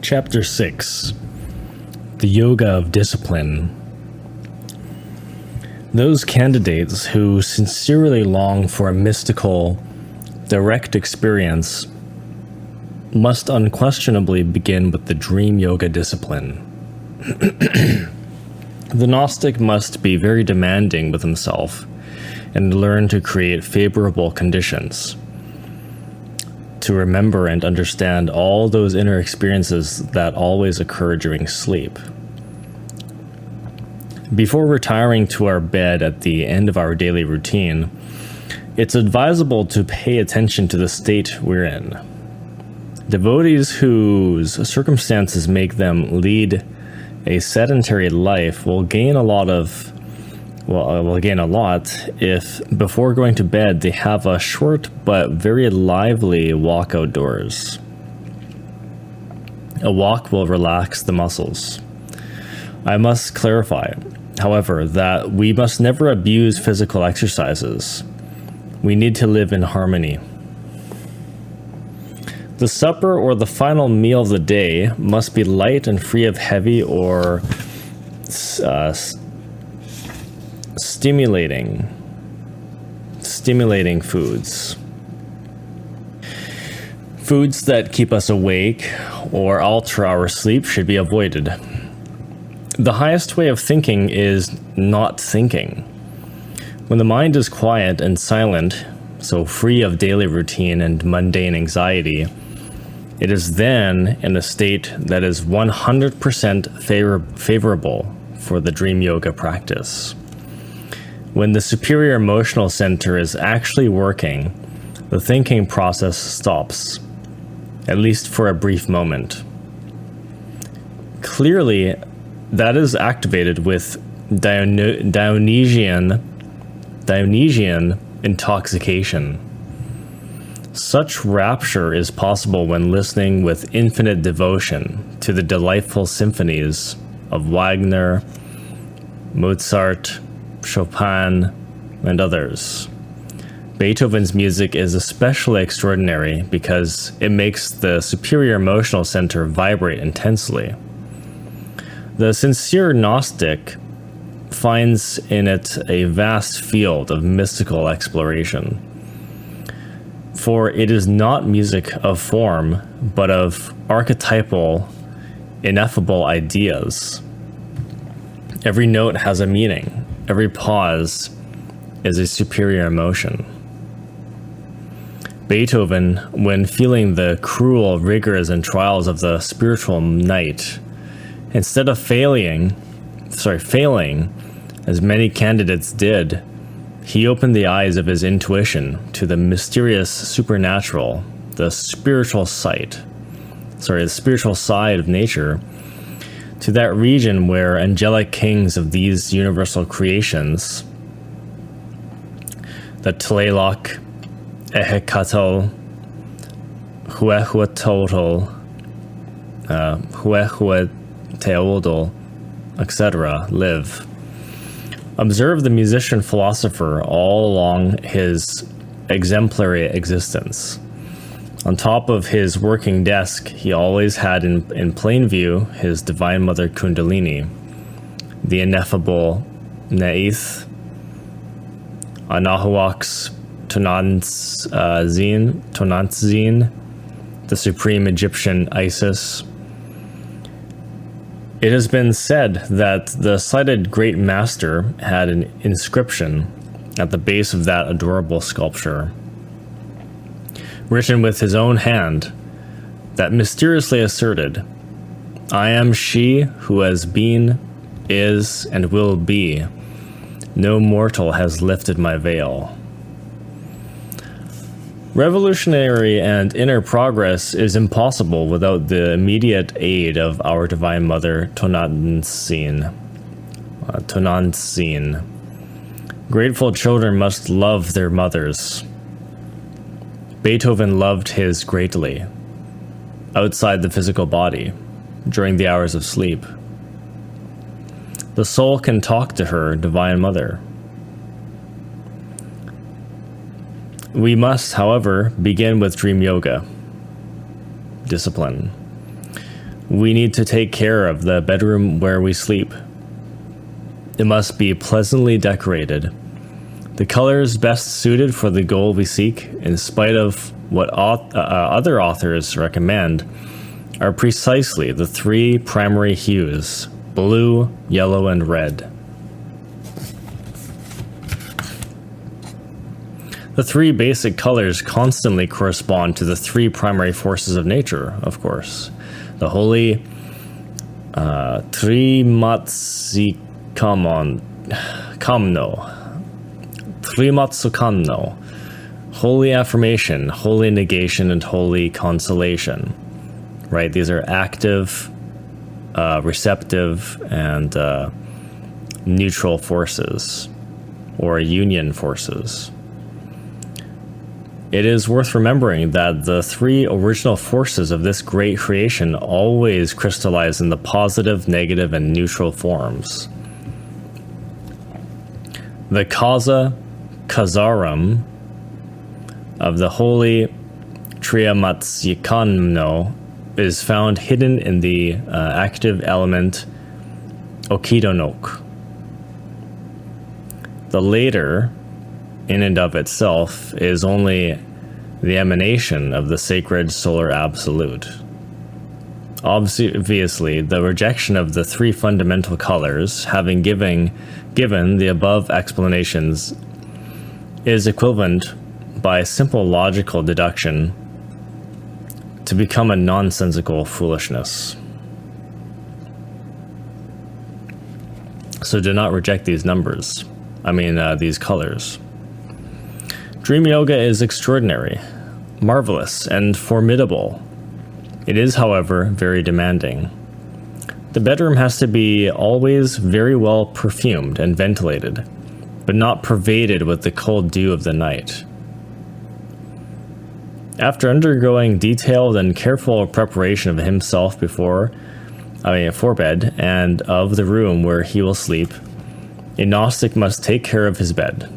Chapter 6. The Yoga of Discipline. Those candidates who sincerely long for a mystical, direct experience must unquestionably begin with the dream yoga discipline. The Gnostic must be very demanding with himself and learn to create favorable conditions to remember and understand all those inner experiences that always occur during sleep. Before retiring to our bed at the end of our daily routine, it's advisable to pay attention to the state we're in. Devotees whose circumstances make them lead a sedentary life will gain a lot if before going to bed they have a short but very lively walk outdoors. A walk will relax the muscles. I must clarify, however, that we must never abuse physical exercises. We need to live in harmony. The supper or the final meal of the day must be light and free of heavy or stimulating foods. Foods that keep us awake or alter our sleep should be avoided. The highest way of thinking is not thinking. When the mind is quiet and silent, so free of daily routine and mundane anxiety, it is then in a state that is 100% favorable for the dream yoga practice. When the superior emotional center is actually working, the thinking process stops, at least for a brief moment. Clearly, that is activated with Dionysian intoxication. Such rapture is possible when listening with infinite devotion to the delightful symphonies of Wagner, Mozart, Chopin, and others. Beethoven's music is especially extraordinary because it makes the superior emotional center vibrate intensely. The sincere Gnostic finds in it a vast field of mystical exploration. For it is not music of form, but of archetypal, ineffable ideas. Every note has a meaning. Every pause is a superior emotion. Beethoven, when feeling the cruel rigors and trials of the spiritual night, instead of failing, as many candidates did, he opened the eyes of his intuition to the mysterious supernatural, the spiritual side of nature, to that region where angelic kings of these universal creations, the Tlaloc, Ehekatl, Huehuetotl, Huehueteotl, etc., live. Observe the musician-philosopher all along his exemplary existence. On top of his working desk, he always had in plain view his Divine Mother Kundalini, the ineffable Neith, Anahuac Tonantzin, the supreme Egyptian Isis. It has been said that the sighted great master had an inscription at the base of that adorable sculpture, written with his own hand, that mysteriously asserted, "I am she who has been, is, and will be. No mortal has lifted my veil." Revolutionary and inner progress is impossible without the immediate aid of our Divine Mother Tonantzin. Grateful children must love their mothers. Beethoven loved his greatly, outside the physical body, during the hours of sleep. The soul can talk to her Divine Mother. We must, however, begin with dream yoga discipline. We need to take care of the bedroom where we sleep. It must be pleasantly decorated. The colors best suited for the goal we seek, in spite of what other authors recommend, are precisely the three primary hues: blue, yellow, and red. The three basic colors constantly correspond to the three primary forces of nature, of course. The holy Trimatsukamno, holy affirmation, holy negation, and holy consolation. Right? These are active, receptive, and neutral forces, or union forces. It is worth remembering that the three original forces of this great creation always crystallize in the positive, negative, and neutral forms. The Kazaram of the holy Triamatsukamno is found hidden in the active element Okidonok. The later, in and of itself, is only the emanation of the sacred solar absolute. Obviously, the rejection of the three fundamental colors, having given the above explanations, is equivalent by simple logical deduction to become a nonsensical foolishness. So do not reject these numbers. These colors. Dream yoga is extraordinary, marvelous, and formidable. It is, however, very demanding. The bedroom has to be always very well perfumed and ventilated, but not pervaded with the cold dew of the night. After undergoing detailed and careful preparation of himself for bed and of the room where he will sleep, a Gnostic must take care of his bed.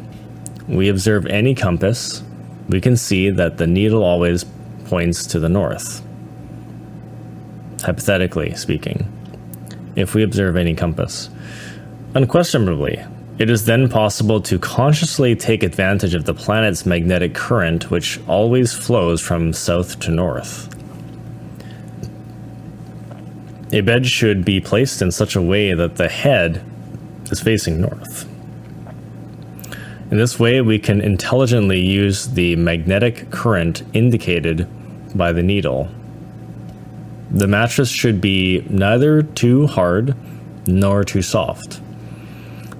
We observe any compass, we can see that the needle always points to the north. Hypothetically speaking, if we observe any compass. Unquestionably, it is then possible to consciously take advantage of the planet's magnetic current, which always flows from south to north. A bed should be placed in such a way that the head is facing north. In this way, we can intelligently use the magnetic current indicated by the needle. The mattress should be neither too hard nor too soft.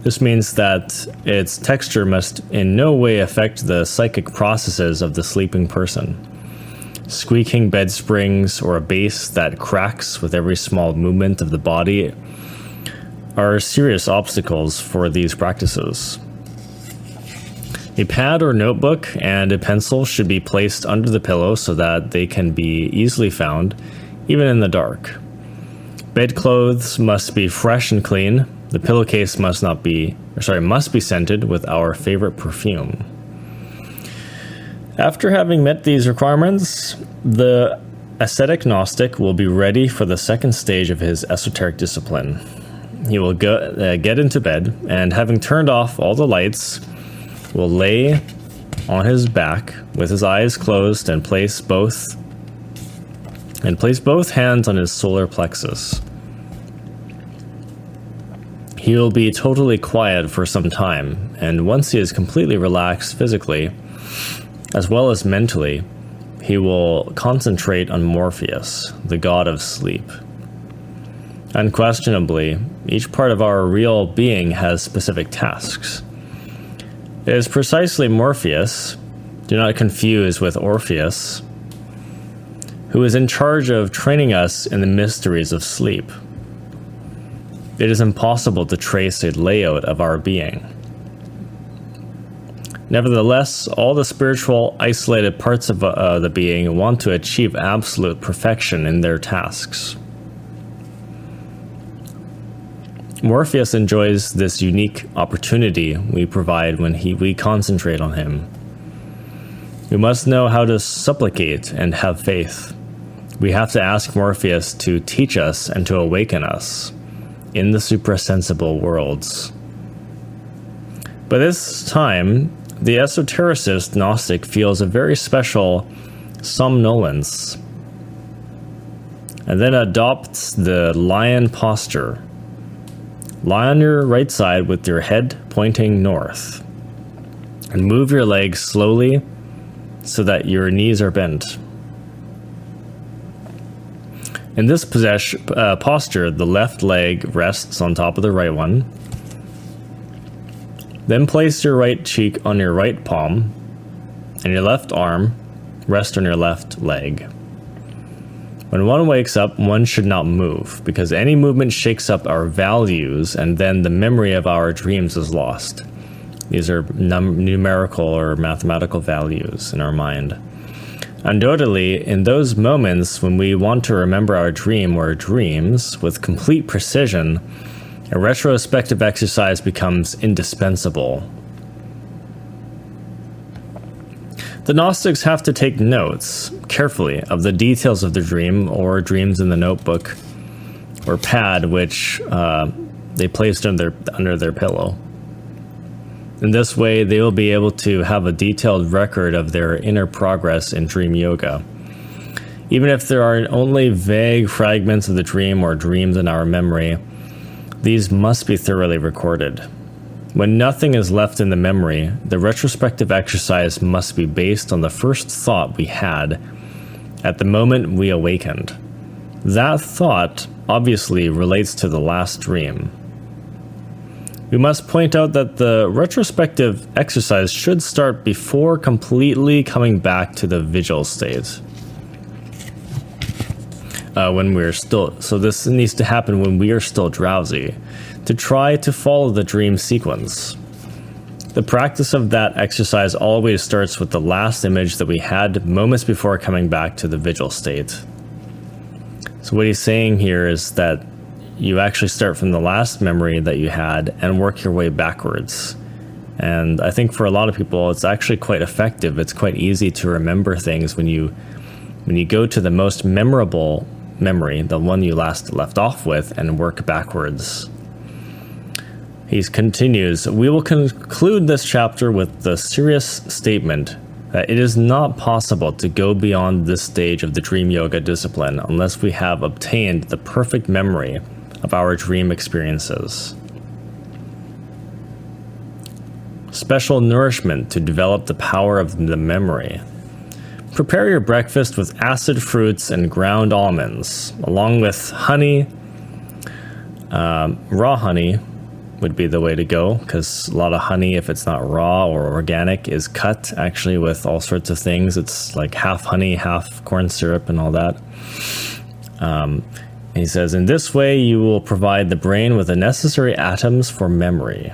This means that its texture must in no way affect the psychic processes of the sleeping person. Squeaking bed springs or a base that cracks with every small movement of the body are serious obstacles for these practices. A pad or notebook and a pencil should be placed under the pillow so that they can be easily found, even in the dark. Bedclothes must be fresh and clean. The pillowcase must be scented with our favorite perfume. After having met these requirements, the ascetic Gnostic will be ready for the second stage of his esoteric discipline. He will get into bed, and having turned off all the lights, will lay on his back with his eyes closed and place both hands on his solar plexus. He will be totally quiet for some time, and once he is completely relaxed physically, as well as mentally, he will concentrate on Morpheus, the god of sleep. Unquestionably, each part of our real being has specific tasks. It is precisely Morpheus, do not confuse with Orpheus, who is in charge of training us in the mysteries of sleep. It is impossible to trace a layout of our being. Nevertheless, all the spiritual, isolated parts of the being want to achieve absolute perfection in their tasks. Morpheus enjoys this unique opportunity we provide when we concentrate on him. We must know how to supplicate and have faith. We have to ask Morpheus to teach us and to awaken us in the suprasensible worlds. By this time, the esotericist Gnostic feels a very special somnolence and then adopts the lion posture. Lie on your right side with your head pointing north and move your legs slowly so that your knees are bent. In this posture, the left leg rests on top of the right one. Then place your right cheek on your right palm and your left arm rest on your left leg. When one wakes up, one should not move, because any movement shakes up our values and then the memory of our dreams is lost. These are numerical or mathematical values in our mind. Undoubtedly, in those moments when we want to remember our dream or dreams with complete precision, a retrospective exercise becomes indispensable. The Gnostics have to take notes carefully of the details of the dream or dreams in the notebook or pad which they placed under their pillow. In this way, they will be able to have a detailed record of their inner progress in dream yoga. Even if there are only vague fragments of the dream or dreams in our memory, these must be thoroughly recorded. When nothing is left in the memory, the retrospective exercise must be based on the first thought we had at the moment we awakened. That thought obviously relates to the last dream. We must point out that the retrospective exercise should start before completely coming back to the vigil state. So this needs to happen when we are still drowsy, to try to follow the dream sequence. The practice of that exercise always starts with the last image that we had moments before coming back to the vigil state. So what he's saying here is that you actually start from the last memory that you had and work your way backwards. And I think for a lot of people, it's actually quite effective. It's quite easy to remember things when you go to the most memorable memory, the one you last left off with, and work backwards. He continues, we will conclude this chapter with the serious statement that it is not possible to go beyond this stage of the dream yoga discipline unless we have obtained the perfect memory of our dream experiences. Special nourishment to develop the power of the memory. Prepare your breakfast with acid fruits and ground almonds, along with honey. Raw honey would be the way to go, because a lot of honey, if it's not raw or organic, is cut actually with all sorts of things. It's like half honey, half corn syrup and all that. He says, in this way, you will provide the brain with the necessary atoms for memory.